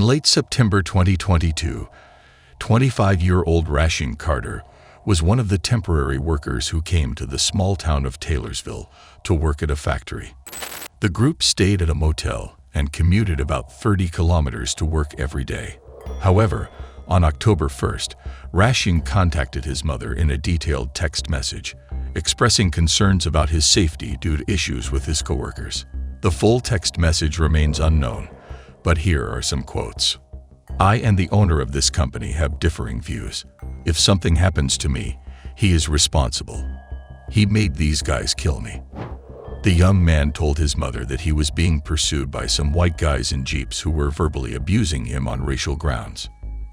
late September 2022, 25-year-old Rasheen Carter was one of the temporary workers who came to the small town of Taylorsville to work at a factory. The group stayed at a motel and commuted about 30 kilometers to work every day. However, on October 1st, Rasheen contacted his mother in a detailed text message, expressing concerns about his safety due to issues with his coworkers. The full text message remains unknown, but here are some quotes. "I and the owner of this company have differing views. If something happens to me, he is responsible. He made these guys kill me." The young man told his mother that he was being pursued by some white guys in jeeps who were verbally abusing him on racial grounds.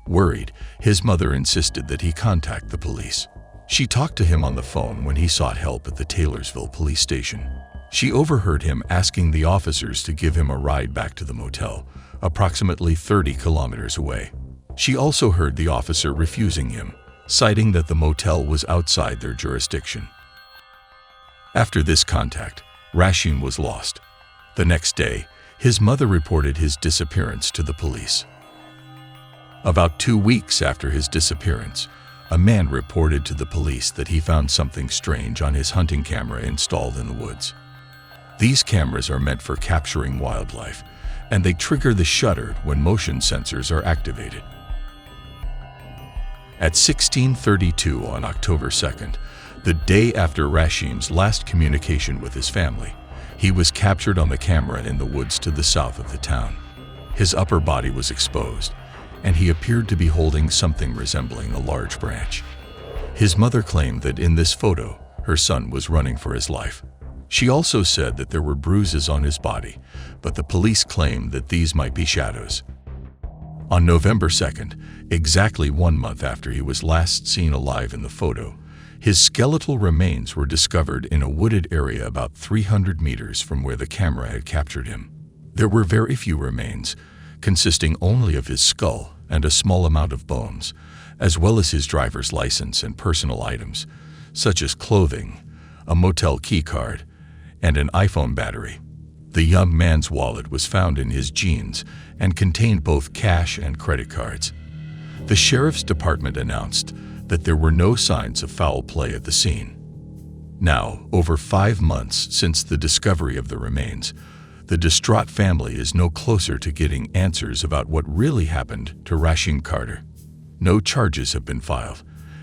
Worried, his mother insisted that he contact the police. She talked to him on the phone when he sought help at the Taylorsville police station. She overheard him asking the officers to give him a ride back to the motel, approximately 30 kilometers away. She also heard the officer refusing him, citing that the motel was outside their jurisdiction. After this contact, Rasheen was lost. The next day, his mother reported his disappearance to the police. About 2 weeks after his disappearance, a man reported to the police that he found something strange on his hunting camera installed in the woods. These cameras are meant for capturing wildlife, and they trigger the shutter when motion sensors are activated. At 16:32 on October 2nd, the day after Rasheen's last communication with his family, he was captured on the camera in the woods to the south of the town. His upper body was exposed, and he appeared to be holding something resembling a large branch. His mother claimed that in this photo, her son was running for his life. She also said that there were bruises on his body, but the police claimed that these might be shadows. On November 2nd, exactly 1 month after he was last seen alive in the photo, his skeletal remains were discovered in a wooded area about 300 meters from where the camera had captured him. There were very few remains, consisting only of his skull and a small amount of bones, as well as his driver's license and personal items, such as clothing, a motel key card, and an iPhone battery. The young man's wallet was found in his jeans and contained both cash and credit cards. The sheriff's department announced that there were no signs of foul play at the scene. Now, over 5 months since the discovery of the remains, the distraught family is no closer to getting answers about what really happened to Rasheen Carter. No charges have been filed,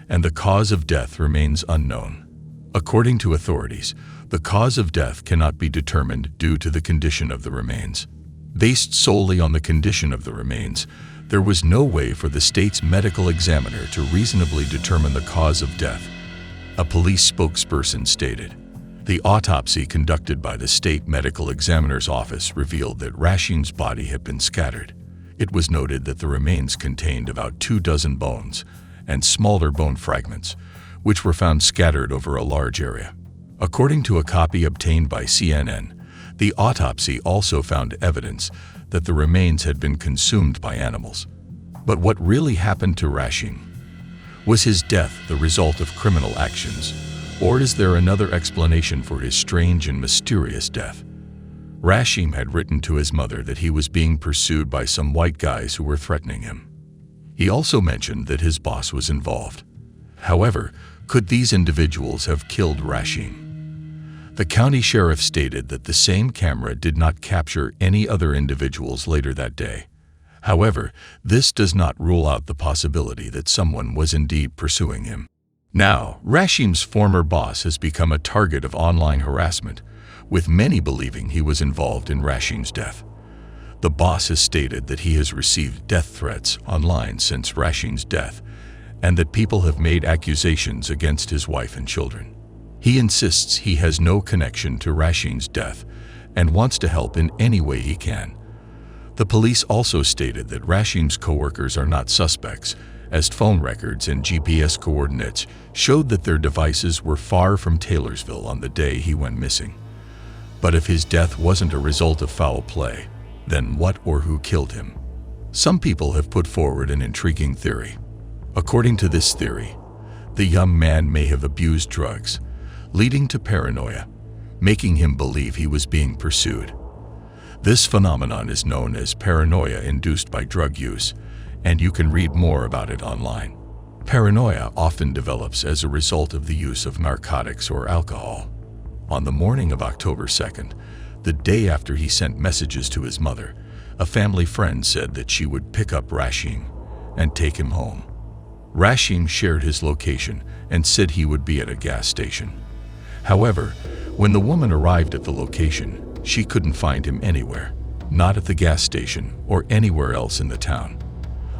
and the cause of death remains unknown. According to authorities, the cause of death cannot be determined due to the condition of the remains. Based solely on the condition of the remains, there was no way for the state's medical examiner to reasonably determine the cause of death, a police spokesperson stated. The autopsy conducted by the state medical examiner's office revealed that Rasheen's body had been scattered. It was noted that the remains contained about 24 bones and smaller bone fragments, which were found scattered over a large area. According to a copy obtained by CNN, the autopsy also found evidence that the remains had been consumed by animals. But what really happened to Rasheen? Was his death the result of criminal actions, or is there another explanation for his strange and mysterious death? Rasheen had written to his mother that he was being pursued by some white guys who were threatening him. He also mentioned that his boss was involved. However, could these individuals have killed Rasheen? The county sheriff stated that the same camera did not capture any other individuals later that day. However, this does not rule out the possibility that someone was indeed pursuing him. Now, Rasheen's former boss has become a target of online harassment, with many believing he was involved in Rasheen's death. The boss has stated that he has received death threats online since Rasheen's death, and that people have made accusations against his wife and children. He insists he has no connection to Rasheen's death and wants to help in any way he can. The police also stated that Rasheen's coworkers are not suspects, as phone records and GPS coordinates showed that their devices were far from Taylorsville on the day he went missing. But if his death wasn't a result of foul play, then what or who killed him? Some people have put forward an intriguing theory. According to this theory, the young man may have abused drugs, leading to paranoia, making him believe he was being pursued. This phenomenon is known as paranoia induced by drug use, and you can read more about it online. Paranoia often develops as a result of the use of narcotics or alcohol. On the morning of October 2nd, the day after he sent messages to his mother, a family friend said that she would pick up Rashim and take him home. Rashim shared his location and said he would be at a gas station. However, when the woman arrived at the location, she couldn't find him anywhere, not at the gas station or anywhere else in the town.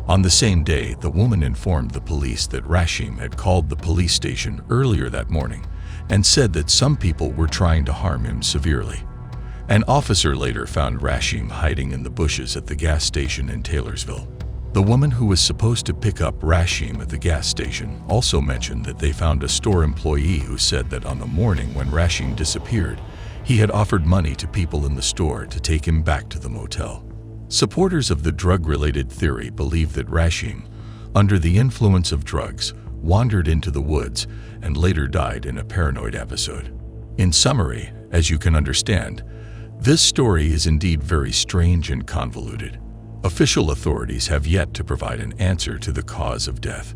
On the same day, the woman informed the police that Rashim had called the police station earlier that morning and said that some people were trying to harm him severely. An officer later found Rashim hiding in the bushes at the gas station in Taylorsville. The woman who was supposed to pick up Rashim at the gas station also mentioned that they found a store employee who said that on the morning when Rashim disappeared, he had offered money to people in the store to take him back to the motel. Supporters of the drug-related theory believe that Rashim, under the influence of drugs, wandered into the woods and later died in a paranoid episode. In summary, as you can understand, this story is indeed very strange and convoluted. Official authorities have yet to provide an answer to the cause of death.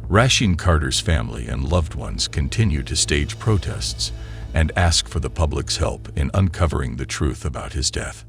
Rashim Carter's family and loved ones continue to stage protests and ask for the public's help in uncovering the truth about his death.